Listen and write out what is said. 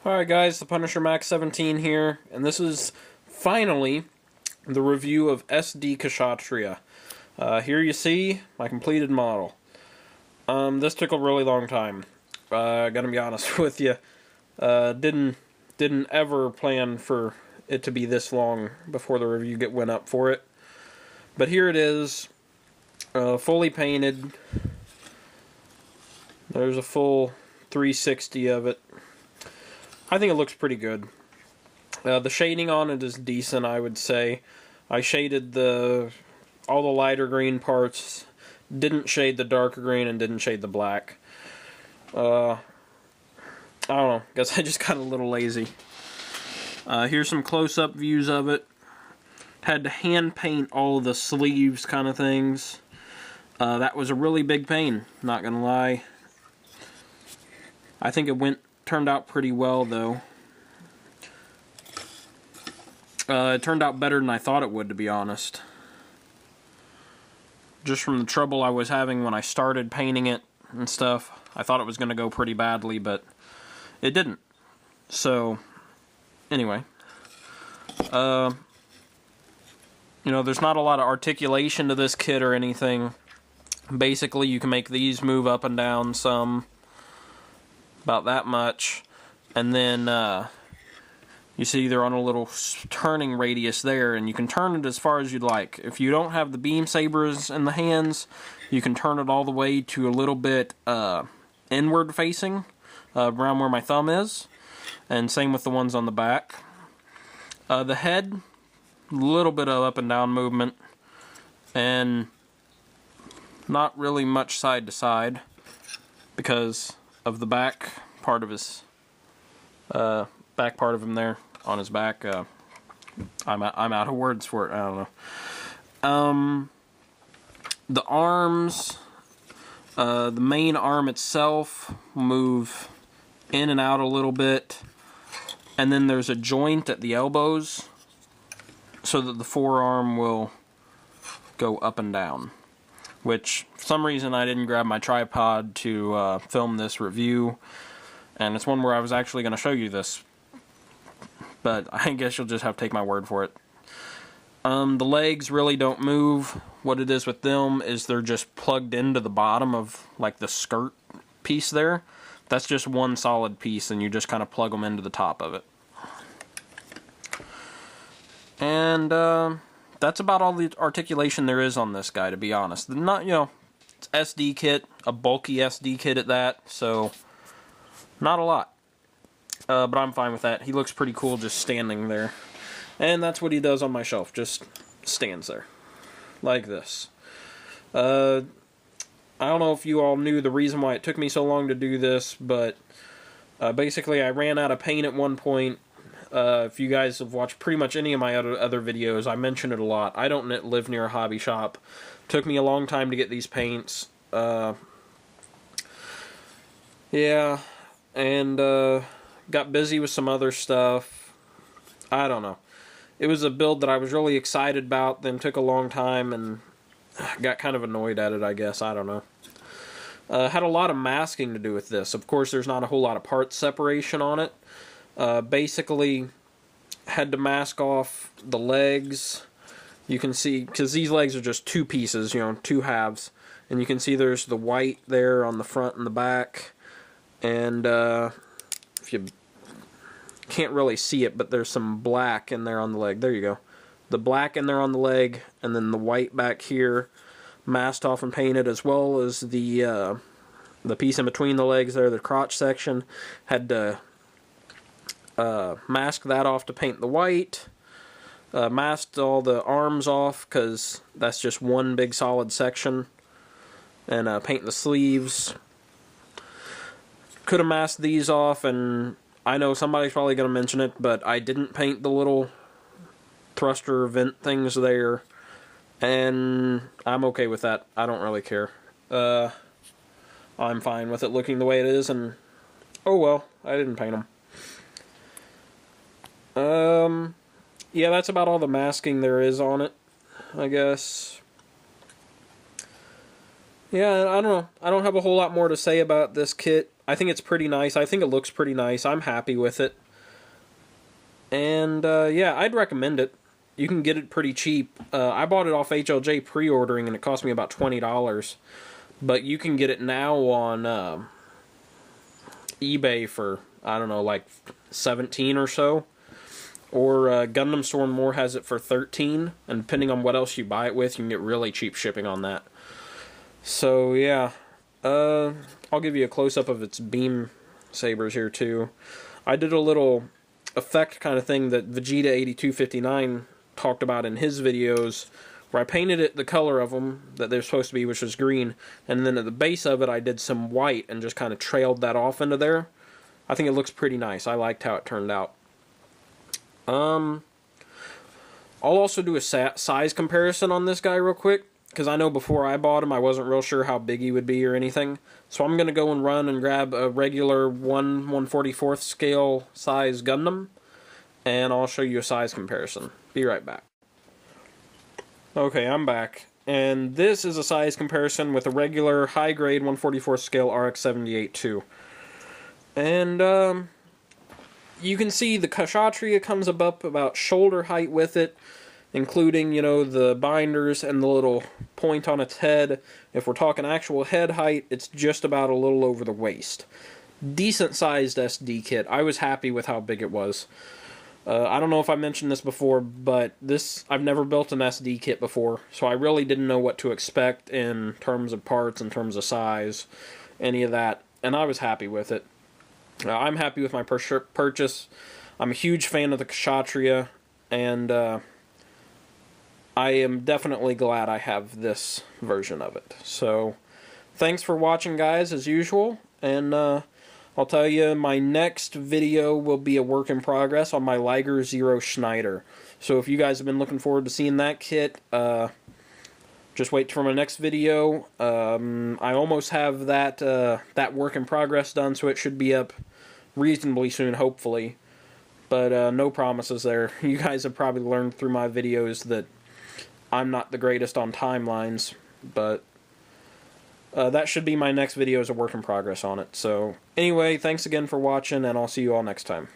Alright guys, the Punisher Max 17 here, and this is finally the review of SD Kshatriya. Here you see my completed model. This took a really long time. Gonna be honest with you. Didn't ever plan for it to be this long before the review went up for it. But here it is, fully painted. There's a full 360 of it. I think it looks pretty good. The shading on it is decent, I would say. I shaded all the lighter green parts, didn't shade the darker green, and didn't shade the black. I don't know, guess I just got a little lazy. Here's some close-up views of it. Had to hand paint all of the sleeves kind of things. That was a really big pain, not gonna lie. I think it turned out pretty well though. It turned out better than I thought it would, to be honest. Just from the trouble I was having when I started painting it and stuff, I thought it was going to go pretty badly, but it didn't. So, anyway. You know, there's not a lot of articulation to this kit or anything. Basically, you can make these move up and down some. About that much. And then, you see they're on a little turning radius there, and you can turn it as far as you'd like. If you don't have the beam sabers in the hands, you can turn it all the way to a little bit inward facing, around where my thumb is, and same with the ones on the back. The head, a little bit of up and down movement, and not really much side to side because of the back part of his back part of him there on his back. I'm out of words for it. I don't know. The arms, the main arm itself move in and out a little bit, and then there's a joint at the elbows so that the forearm will go up and down. Which, for some reason, I didn't grab my tripod to film this review, and it's one where I was actually going to show you this, but I guess you'll just have to take my word for it. The legs really don't move. What it is with them is they're just plugged into the bottom of, like, the skirt piece there. That's just one solid piece, and you just kind of plug them into the top of it. And, that's about all the articulation there is on this guy, to be honest. Not, you know, it's SD kit, a bulky SD kit at that, so not a lot. But I'm fine with that. He looks pretty cool just standing there. And that's what he does on my shelf, just stands there. Like this. I don't know if you all knew the reason why it took me so long to do this, but basically I ran out of paint at one point. If you guys have watched pretty much any of my other videos, I mention it a lot. I don't live near a hobby shop. Took me a long time to get these paints. Yeah, and got busy with some other stuff. I don't know. It was a build that I was really excited about, then took a long time, and got kind of annoyed at it, I guess. I don't know. Had a lot of masking to do with this. Of course, there's not a whole lot of part separation on it. Basically had to mask off the legs. You can see, because these legs are just two pieces, you know, two halves, and you can see there's the white there on the front and the back, and if you can't really see it, but there's some black in there on the leg. There you go. The black in there on the leg, and then the white back here, masked off and painted, as well as the piece in between the legs there, the crotch section. Had to mask that off to paint the white. Masked all the arms off because that's just one big solid section. And paint the sleeves. Could have masked these off, and I know somebody's probably going to mention it, but I didn't paint the little thruster vent things there. And I'm okay with that. I don't really care. I'm fine with it looking the way it is, and oh well, I didn't paint them. Yeah, that's about all the masking there is on it, I guess. Yeah, I don't know. I don't have a whole lot more to say about this kit. I think it's pretty nice. I think it looks pretty nice. I'm happy with it. And, yeah, I'd recommend it. You can get it pretty cheap. I bought it off HLJ pre-ordering, and it cost me about $20. But you can get it now on eBay for, I don't know, like $17 or so. Or Gundam Store and More has it for $13. And depending on what else you buy it with, you can get really cheap shipping on that. So, yeah. I'll give you a close-up of its beam sabers here, too. I did a little effect kind of thing that Vegeta8259 talked about in his videos, where I painted it the color of them that they're supposed to be, which was green, and then at the base of it I did some white and just kind of trailed that off into there. I think it looks pretty nice. I liked how it turned out. I'll also do a size comparison on this guy real quick, because I know before I bought him I wasn't real sure how big he would be or anything. So I'm going to go and run and grab a regular 1/144th scale size Gundam, and I'll show you a size comparison. Be right back. Okay, I'm back. And this is a size comparison with a regular high-grade 1/44th scale RX-78-2. And, you can see the Kshatriya comes up about shoulder height with it, including, you know, the binders and the little point on its head. If we're talking actual head height, it's just about a little over the waist. Decent-sized SD kit. I was happy with how big it was. I don't know if I mentioned this before, but I've never built an SD kit before, so I really didn't know what to expect in terms of parts, in terms of size, any of that, and I was happy with it. I'm happy with my purchase. I'm a huge fan of the Kshatriya, and I am definitely glad I have this version of it. So, thanks for watching, guys, as usual, and I'll tell you, my next video will be a work in progress on my Liger Zero Schneider. So if you guys have been looking forward to seeing that kit, just wait for my next video. I almost have that work in progress done, so it should be up reasonably soon, hopefully. But no promises there. You guys have probably learned through my videos that I'm not the greatest on timelines, but that should be my next video as a work in progress on it. So, anyway, thanks again for watching, and I'll see you all next time.